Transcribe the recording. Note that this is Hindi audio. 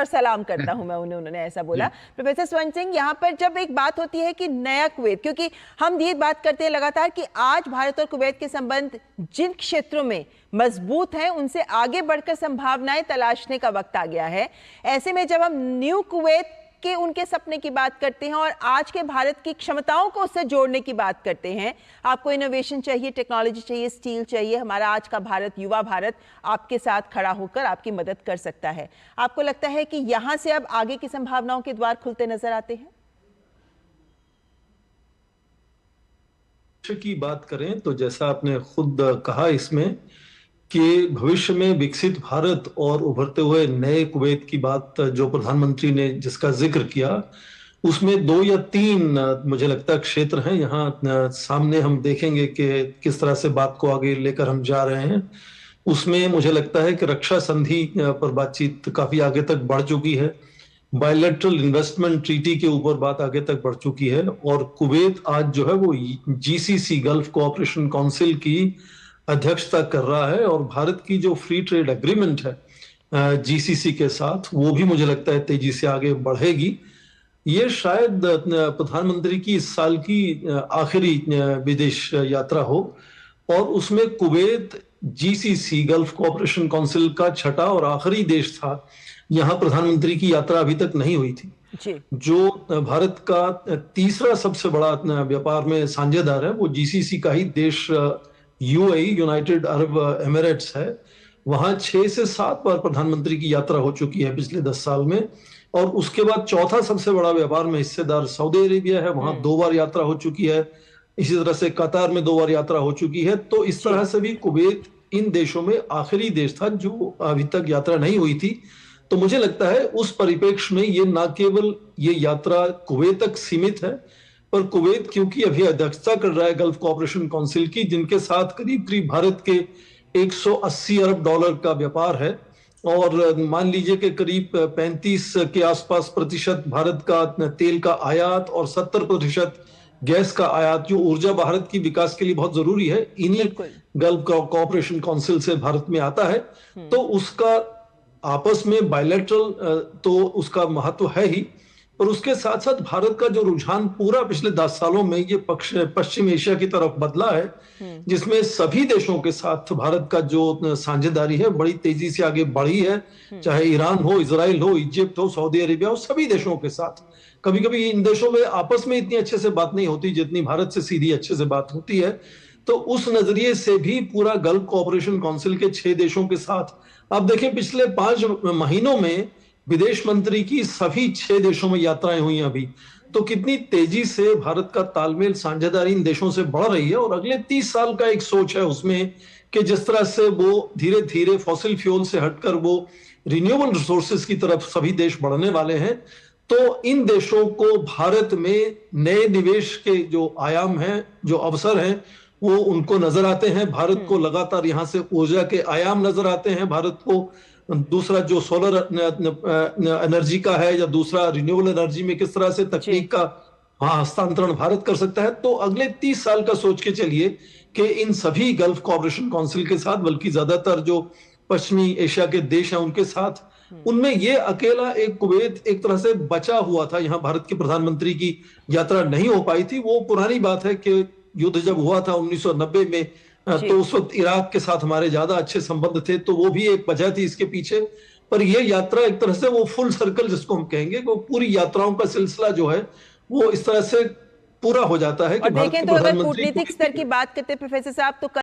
और सलाम करता हूं मैं उन्हें, उन्होंने ऐसा बोला। प्रोफेसर स्वर्ण सिंह, यहाँ पर जब एक बात होती है कि नया कुवैत, क्योंकि हम ये बात करते हैं लगातार कि आज भारत और कुवैत के संबंध जिन क्षेत्रों में मजबूत हैं उनसे आगे बढ़कर संभावनाएं तलाशने का वक्त आ गया है। ऐसे में जब हम न्यू कुवैत के उनके सपने की बात करते हैं और आज के भारत की क्षमताओं को उससे जोड़ने की बात करते हैं, आपको इनोवेशन चाहिए, टेक्नोलॉजी चाहिए, स्टील चाहिए, हमारा आज का भारत, युवा भारत आपके साथ खड़ा होकर आपकी मदद कर सकता है। आपको लगता है कि यहां से अब आगे की संभावनाओं के द्वार खुलते नजर आते हैं? की बात करें तो जैसा आपने खुद कहा इसमें कि भविष्य में विकसित भारत और उभरते हुए नए कुवैत की बात जो प्रधानमंत्री ने जिसका जिक्र किया, उसमें 2 या 3 मुझे लगता है क्षेत्र हैं। यहाँ सामने हम देखेंगे कि किस तरह से बात को आगे लेकर हम जा रहे हैं। उसमें मुझे लगता है कि रक्षा संधि पर बातचीत काफी आगे तक बढ़ चुकी है। बायलैटरल इन्वेस्टमेंट ट्रीटी के ऊपर बात आगे तक बढ़ चुकी है और कुवैत आज जो है वो जीसीसी, गल्फ कोऑपरेशन काउंसिल की अध्यक्षता कर रहा है और भारत की जो फ्री ट्रेड एग्रीमेंट है जीसीसी के साथ, वो भी मुझे लगता है तेजी से आगे बढ़ेगी। ये शायद प्रधानमंत्री की इस साल की आखिरी विदेश यात्रा हो और उसमें Kuwait GCC, gulf cooperation council का छठा और आखिरी देश था। यहाँ प्रधानमंत्री की यात्रा अभी तक नहीं हुई थी। जो भारत का तीसरा सबसे बड़ा व्यापार में साझेदार है वो जीसीसी का ही देश यूएई, यूनाइटेड अरब एमिरेट्स है। वहां 6 से 7 बार प्रधानमंत्री की यात्रा हो चुकी है पिछले 10 साल में। और उसके बाद चौथा सबसे बड़ा व्यापार में हिस्सेदार सऊदी अरेबिया है, वहां 2 बार यात्रा हो चुकी है। इसी तरह से कतार में 2 बार यात्रा हो चुकी है। तो इस तरह से भी कुवैत इन देशों में आखिरी देश था जो अभी तक यात्रा नहीं हुई थी। तो मुझे लगता है उस परिप्रेक्ष्य में ये न केवल ये यात्रा कुवैत तक सीमित है, पर कुवैत क्योंकि अभी अध्यक्षता कर रहा है गल्फ कोऑपरेशन काउंसिल की, जिनके साथ करीब करीब भारत के 180 अरब डॉलर का व्यापार है और मान लीजिए कि करीब 35 के आसपास प्रतिशत भारत का तेल का आयात और 70% गैस का आयात, जो ऊर्जा भारत की विकास के लिए बहुत जरूरी है, इन्हीं गल्फ कोऑपरेशन काउंसिल से भारत में आता है। तो उसका आपस में बायलैटरल तो उसका महत्व है ही, और उसके साथ साथ भारत का जो रुझान पूरा पिछले 10 सालों में ये पश्चिम एशिया की तरफ बदला है, जिसमें सभी देशों के साथ भारत का जो साझेदारी है बड़ी तेजी से आगे बढ़ी है। चाहे ईरान हो, इजराइल हो, इजिप्ट हो, सऊदी अरेबिया हो, सभी देशों के साथ। कभी कभी इन देशों में आपस में इतनी अच्छे से बात नहीं होती जितनी भारत से सीधी अच्छे से बात होती है। तो उस नजरिए से भी पूरा गल्फ कोऑपरेशन काउंसिल के 6 देशों के साथ आप देखें पिछले 5 महीनों में विदेश मंत्री की सभी 6 देशों में यात्राएं हुई हैं अभी। तो कितनी तेजी से भारत का तालमेल, साझेदारी इन देशों से बढ़ रही है। और अगले 30 साल का एक सोच है उसमें कि जिस तरह से वो धीरे धीरे फॉसिल फ्यूल से हटकर वो रिन्यूएबल रिसोर्सेज की तरफ सभी देश बढ़ने वाले हैं। तो इन देशों को भारत में नए निवेश के जो आयाम हैं, जो अवसर हैं, वो उनको नजर आते हैं। भारत को लगातार यहाँ से ऊर्जा के आयाम नजर आते हैं। भारत को दूसरा जो सोलर एनर्जी का है या दूसरा रिन्यूएबल एनर्जी में किस तरह से तकनीक का हस्तांतरण भारत कर सकता है। तो अगले 30 साल का सोच के चलिए कि इन सभी गल्फ कोऑपरेशन काउंसिल के साथ, बल्कि ज्यादातर जो पश्चिमी एशिया के देश हैं उनके साथ, उनमें ये अकेला एक कुवैत एक तरह से बचा हुआ था। यहाँ भारत के प्रधानमंत्री की यात्रा नहीं हो पाई थी। वो पुरानी बात है कि युद्ध जब हुआ था 1990 में, तो उस वक्त इराक के साथ हमारे ज्यादा अच्छे संबंध थे, तो वो भी एक वजह थी इसके पीछे। पर ये यात्रा एक तरह से वो फुल सर्कल जिसको हम कहेंगे, वो पूरी यात्राओं का सिलसिला जो है वो इस तरह से पूरा हो जाता है कि और देखें तो अगर कूटनीतिक स्तर की बात करते हैं प्रोफेसर साहब, तो